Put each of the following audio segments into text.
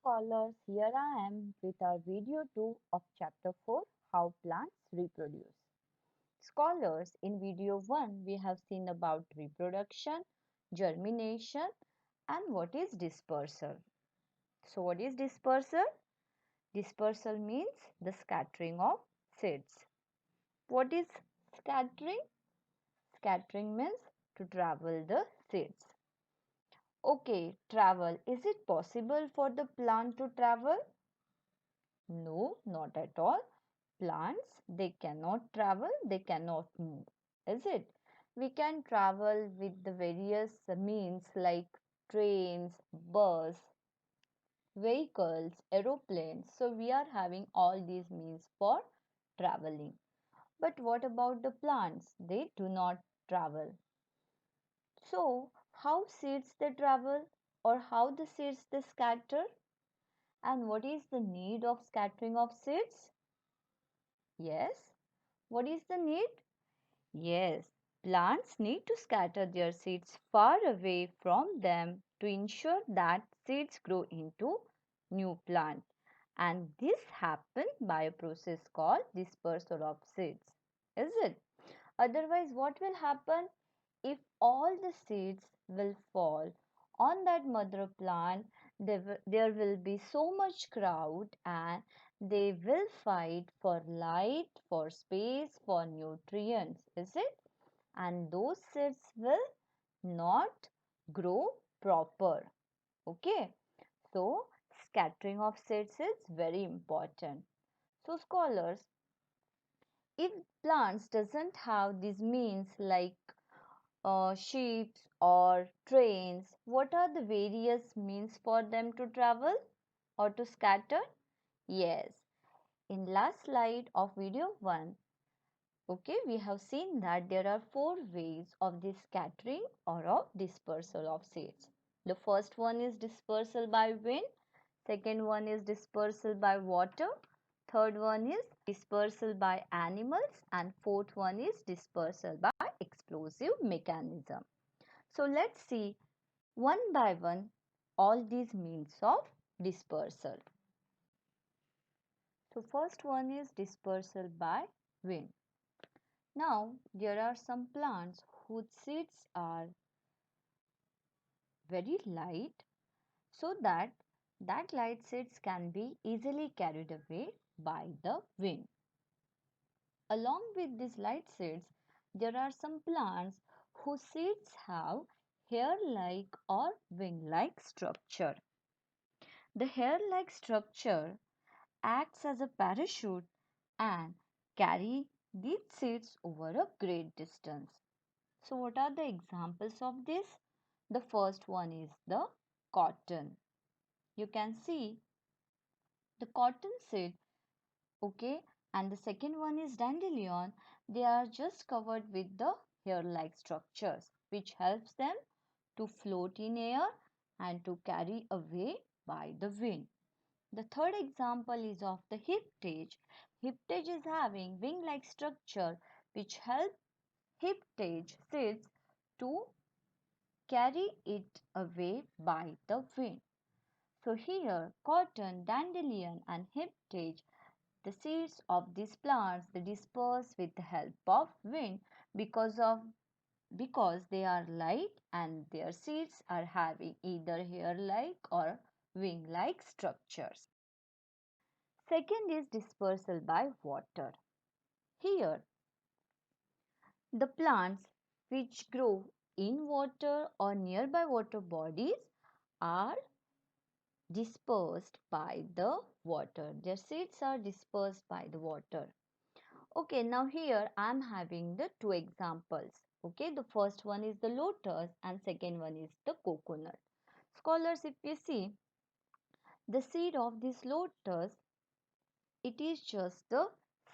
scholars, here I am with our video 2 of chapter 4, How Plants Reproduce. Scholars, in video 1 we have seen about reproduction, germination and what is dispersal. So what is dispersal? Dispersal means the scattering of seeds. What is scattering? Scattering means to travel the seeds. Okay, travel. Is it possible for the plant to travel? No, not at all. Plants, they cannot travel, they cannot move. Is it? We can travel with the various means like trains, bus, vehicles, aeroplanes. So we are having all these means for traveling. But what about the plants? They do not travel. So how seeds they travel or how the seeds they scatter? And what is the need of scattering of seeds? Yes. What is the need? Yes, plants need to scatter their seeds far away from them to ensure that seeds grow into new plant. And this happens by a process called dispersal of seeds. Is it? Otherwise, what will happen if all the seeds will fall on that mother plant? There will be so much crowd and they will fight for light, for space, for nutrients. Is it? And those seeds will not grow proper. Okay. So, scattering of seeds is very important. So, scholars, if plants doesn't have these means like ships or trains, what are the various means for them to travel or to scatter? Yes, in last slide of video 1, okay, we have seen that there are 4 ways of this scattering or of dispersal of seeds. The first one is dispersal by wind, second one is dispersal by water, third one is dispersal by animals and fourth one is dispersal by explosive mechanism. So let's see one by one all these means of dispersal. So first one is dispersal by wind. Now there are some plants whose seeds are very light so that light seeds can be easily carried away by the wind. Along with these light seeds, there are some plants whose seeds have hair-like or wing-like structure. The hair-like structure acts as a parachute and carry these seeds over a great distance. So what are the examples of this? The first one is the cotton. You can see the cotton seed, okay, and the second one is dandelion. They are just covered with the hair-like structures which helps them to float in air and to carry away by the wind. The third example is of the hiptage. Hiptage is having wing-like structure which help hiptage seeds to carry it away by the wind. So here cotton, dandelion and hiptage, the seeds of these plants they disperse with the help of wind because they are light and their seeds are having either hair-like or wing-like structures. Second is dispersal by water. Here, the plants which grow in water or nearby water bodies are dispersed by the water. Their seeds are dispersed by the water. Okay, now here I am having the 2 examples. Okay, the first one is the lotus and second one is the coconut. Scholars, if you see the seed of this lotus, it is just the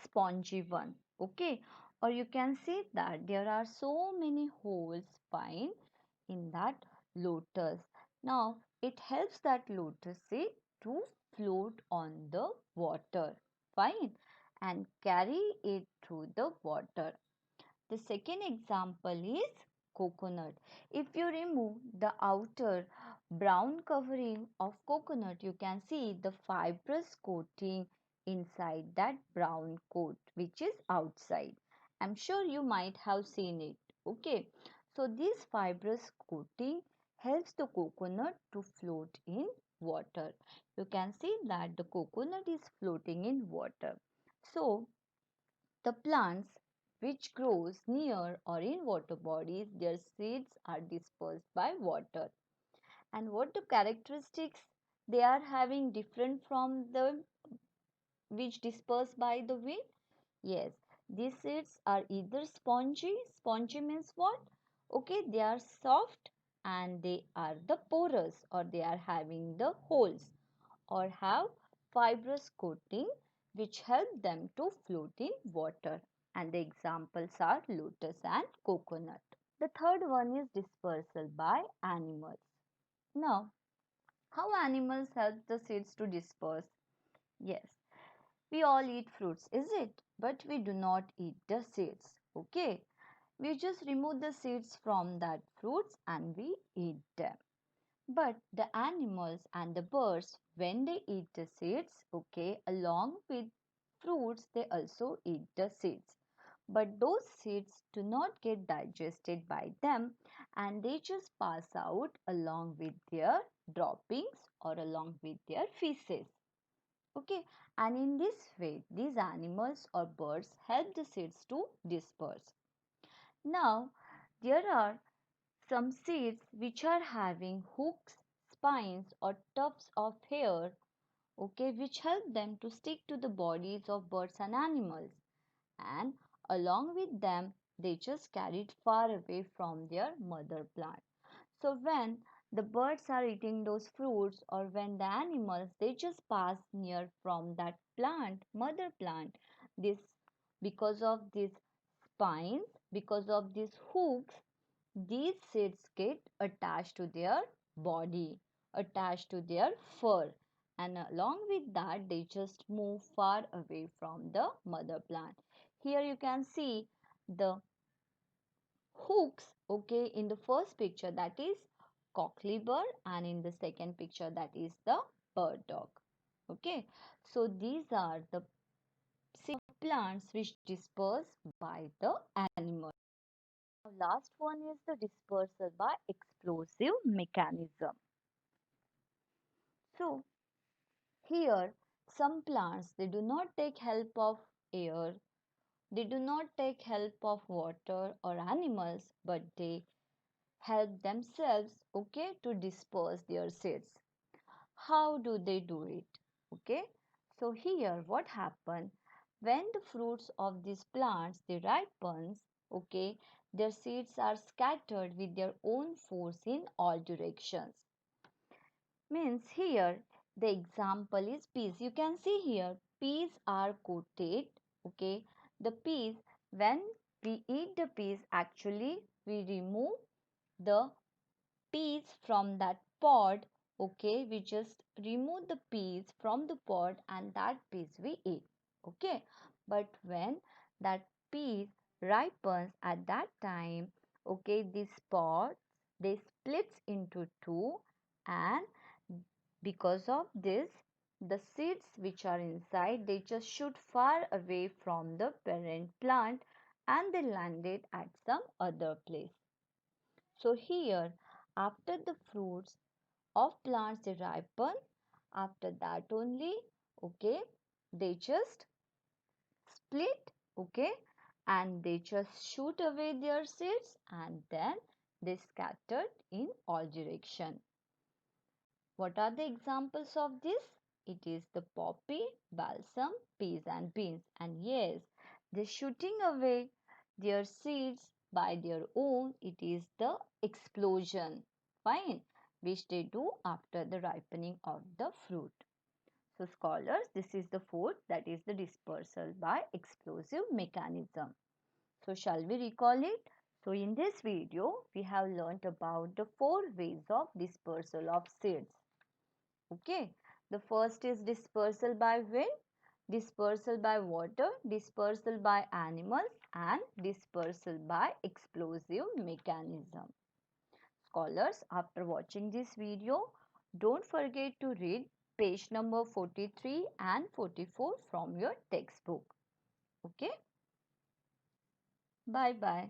spongy one. Okay, or you can see that there are so many holes fine in that lotus. Now it helps that lotus seed to float on the water, fine, and carry it through the water. The second example is coconut. If you remove the outer brown covering of coconut, you can see the fibrous coating inside that brown coat which is outside. I'm sure you might have seen it. Okay, so this fibrous coating helps the coconut to float in water. You can see that the coconut is floating in water. So the plants which grows near or in water bodies, their seeds are dispersed by water. And what the characteristics they are having different from the which dispersed by the wind? Yes, these seeds are either spongy. Spongy means what? Okay, they are soft and they are the porous, or they are having the holes, or have fibrous coating which help them to float in water. And the examples are lotus and coconut. The third one is dispersal by animals. Now, how animals help the seeds to disperse? Yes, we all eat fruits, is it? But we do not eat the seeds. Okay, we just remove the seeds from that fruits and we eat them. But the animals and the birds, when they eat the seeds, okay, along with fruits, they also eat the seeds. But those seeds do not get digested by them and they just pass out along with their droppings or along with their feces. Okay, and in this way, these animals or birds help the seeds to disperse. Now, there are some seeds which are having hooks, spines, or tufts of hair, okay, which help them to stick to the bodies of birds and animals. And along with them, they just carried far away from their mother plant. So when the birds are eating those fruits, or when the animals they just pass near from that plant, mother plant, this because of these spines, because of these hooks, these seeds get attached to their body, attached to their fur, and along with that they just move far away from the mother plant. Here you can see the hooks, okay, in the first picture that is cockly bird, and in the second picture that is the bird dog. Okay, so these are the plants which disperse by the animal. Last one is the dispersal by explosive mechanism. So here some plants they do not take help of air, they do not take help of water or animals, but they help themselves, okay, to disperse their seeds. How do they do it? Okay, so here what happens when the fruits of these plants they ripens, okay, their seeds are scattered with their own force in all directions. Means here the example is peas. You can see here peas are coated, okay. The peas, when we eat the peas, actually we remove the peas from that pod, okay, we just remove the peas from the pod and that peas we eat, okay. But when that peas ripens at that time, okay, this pod they splits into two, and because of this the seeds which are inside they just shoot far away from the parent plant and they landed at some other place. So here, after the fruits of plants they ripen, after that only, okay, they just split, okay, and they just shoot away their seeds and then they scattered in all direction. What are the examples of this? It is the poppy, balsam, peas and beans. And yes, they shooting away their seeds by their own. It is the explosion, fine, which they do after the ripening of the fruit. So scholars, this is the fourth, that is the dispersal by explosive mechanism. So shall we recall it? So in this video, we have learnt about the four ways of dispersal of seeds. Okay, the first is dispersal by wind, dispersal by water, dispersal by animals, and dispersal by explosive mechanism. scholars, after watching this video, don't forget to read page number 43 and 44 from your textbook. Okay? Bye bye.